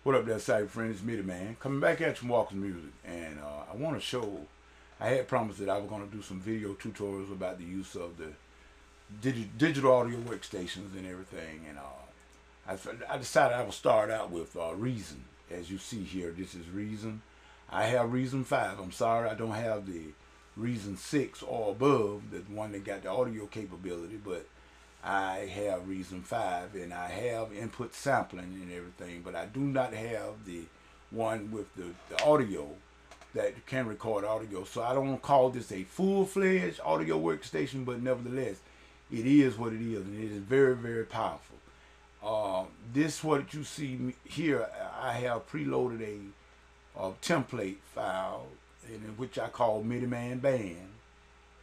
What up there, cyber friends? It's Man. Coming back at you from Walker's Music. And I want to show, I had promised that I was going to do some video tutorials about the use of the digital audio workstations and everything. And I decided I would start out with Reason. As you see here, this is Reason. I have Reason 5. I'm sorry I don't have the Reason 6 or above, the one that got the audio capability, but I have Reason 5 and I have input sampling and everything, but I do not have the one with the audio that can record audio. So I don't call this a full-fledged audio workstation, but nevertheless, it is what it is, and it is very, very powerful. This, what you see here, I have preloaded a template file in which I call MIDI-Man Band.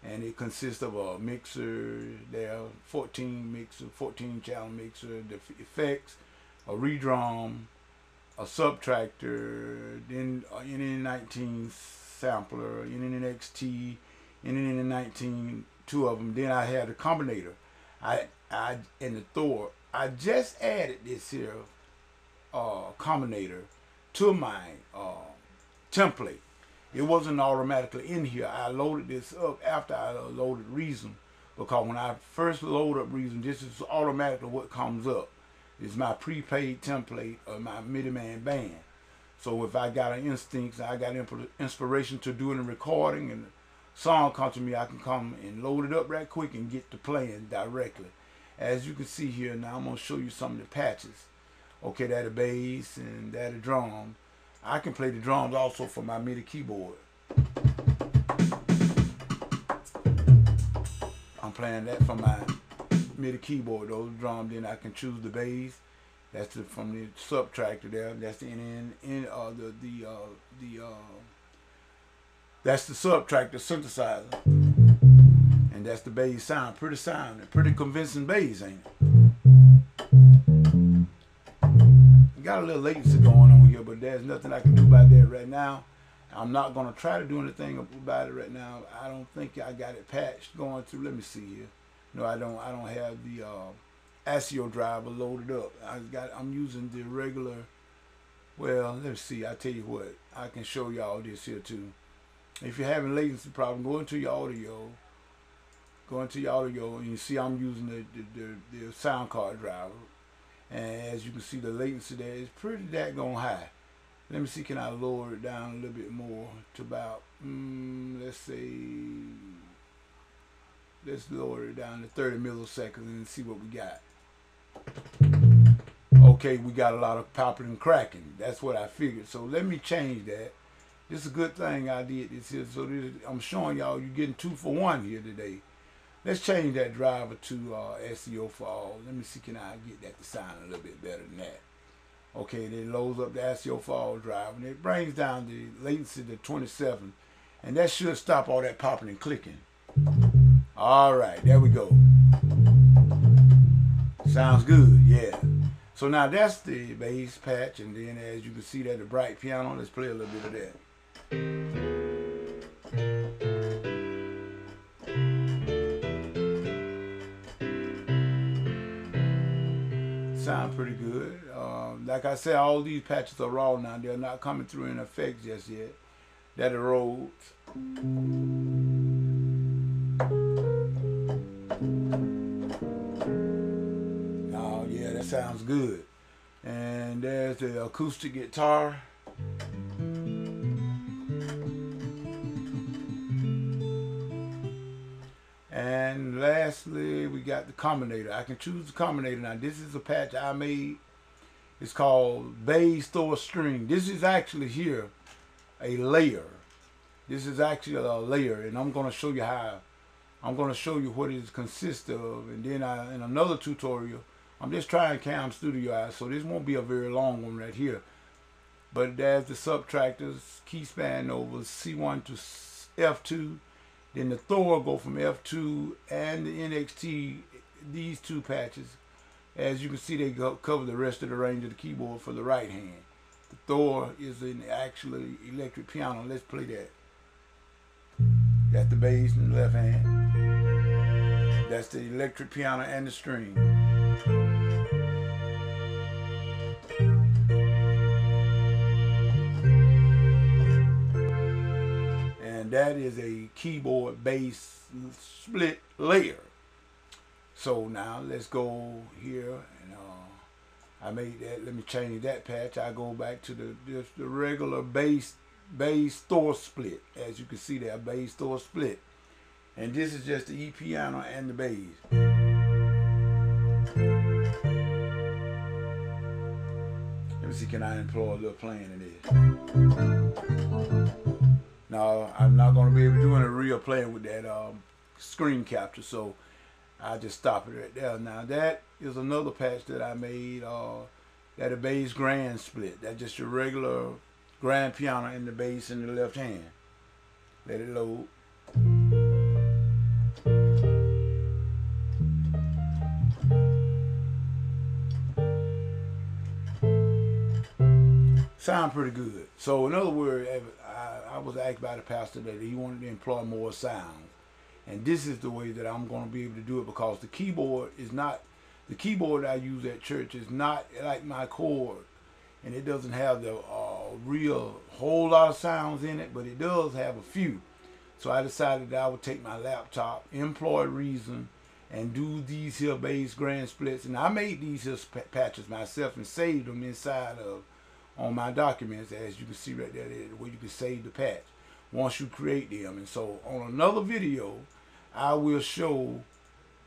And it consists of a mixer, there 14 channel mixer, the effects, a redrum, a subtractor, then an NN19 sampler, NN-XT, NN19, two of them. Then I had the combinator. And the Thor. I just added this here combinator to my template. It wasn't automatically in here. I loaded this up after I loaded Reason, because when I first load up Reason, this is automatically what comes up. It's my prepaid template of my MIDI-Man Band. So if I got an instinct, I got inspiration to doing a recording and the song comes to me, I can come and load it up right quick and get to playing directly. As you can see here now, I'm going to show you some of the patches. Okay, that a bass and that a drum. I can play the drums also for my MIDI keyboard. I'm playing that from my MIDI keyboard, those drums. Then I can choose the bass. That's from the subtractor there. That's the that's the subtractor synthesizer, and that's the bass sound. Pretty convincing bass, ain't it? Got a little latency going on here, but there's nothing I can do about that right now. I'm not going to try to do anything about it right now. I don't think I got it patched going through. Let me see here. No, I don't have the ASIO driver loaded up. I'm using the regular. Well, let's see. I tell you what, I can show y'all this here too. If you're having latency problem, go into your audio. And you see I'm using the sound card driver. And as you can see, the latency there is pretty daggone high. Let me see, can I lower it down a little bit more to about, let's lower it down to 30 milliseconds and see what we got. Okay, we got a lot of popping and cracking. That's what I figured. So let me change that. This is a good thing I did this here. So I'm showing y'all you're getting 2 for 1 here today. Let's change that driver to SEO for all. Let me see, can I get that to sound a little bit better than that? Okay, then it loads up the SEO for all driver, and it brings down the latency to 27, and that should stop all that popping and clicking. All right, there we go. Sounds good, yeah. So now that's the bass patch, and then as you can see that the bright piano, let's play a little bit of that. Sound pretty good. Like I said, all these patches are raw now. They're not coming through in effects just yet. That are Rhodes. Oh yeah, that sounds good. And there's the acoustic guitar. And lastly, we got the combinator. I can choose the combinator. Now, this is a patch I made. It's called Bass Thor String. This is actually here a layer. This is actually a layer, and I'm going to show you how. I'm going to show you what it consists of, and then in another tutorial, I'm just trying Cam Studio out, so this won't be a very long one right here. But there's the subtractors, key span over C1 to F2. Then the Thor go from F2 and the NXT, these two patches. As you can see, they cover the rest of the range of the keyboard for the right hand. The Thor is an actually electric piano. Let's play that. That's the bass in the left hand. That's the electric piano and the string. and that is a keyboard bass split layer. So now let's go here, and I made that. Let me change that patch. I go back to the regular bass Thor split. As you can see there, bass Thor split, and this is just the E piano and the bass. Let me see, can I employ a little playing in this? Now I'm not going to be able to do any real playing with that screen capture, so I just stop it right there. Now that is another patch that I made, that a bass grand split. That's just your regular grand piano and the bass in the left hand. Let it load. Sound pretty good. So in other words, I was asked by the pastor that he wanted to employ more sounds. And this is the way that I'm going to be able to do it, because the keyboard is not, the keyboard I use at church is not like my chord. And it doesn't have the real whole lot of sounds in it, but it does have a few. So I decided that I would take my laptop, employ Reason, and do these here bass grand splits. And I made these here patches myself and saved them inside of, on my documents, as you can see right there, where you can save the patch once you create them. And so on another video, I will show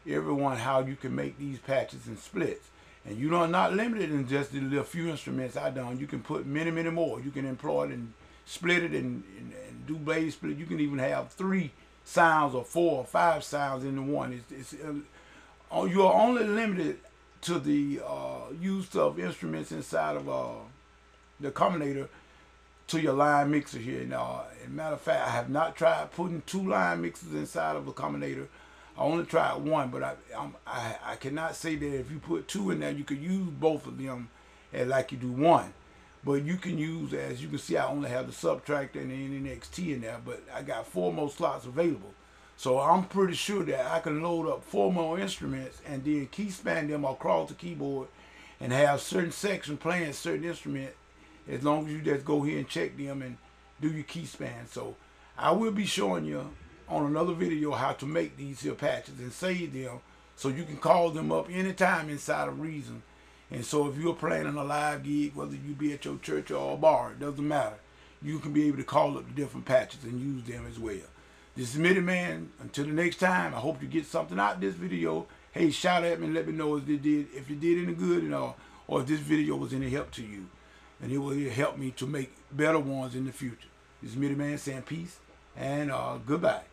everyone how you can make these patches and splits. And you are not limited in just the little few instruments I done. You can put many, many more. You can employ it and split it and do bass split. You can even have 3 sounds or 4 or 5 sounds into one. You are only limited to the use of instruments inside of the Accommodator to your line mixer here. Now, as a matter of fact, I have not tried putting 2 line mixers inside of the Accommodator. I only tried 1, but I cannot say that if you put 2 in there, you could use both of them like you do 1. But you can use, as you can see, I only have the Subtractor and the NXT in there, but I got 4 more slots available. So I'm pretty sure that I can load up 4 more instruments and then key span them across the keyboard and have certain sections playing certain instruments, as long as you just go here and check them and do your key span. So I will be showing you on another video how to make these here patches and save them, so you can call them up anytime inside of Reason. And so if you're planning a live gig, whether you be at your church or a bar, it doesn't matter. You can be able to call up the different patches and use them as well. This is Mitty Man. Until the next time, I hope you get something out of this video. Hey, shout at me and let me know if you did any good, or if this video was any help to you. And it will help me to make better ones in the future. This is Mitty Man saying peace and goodbye.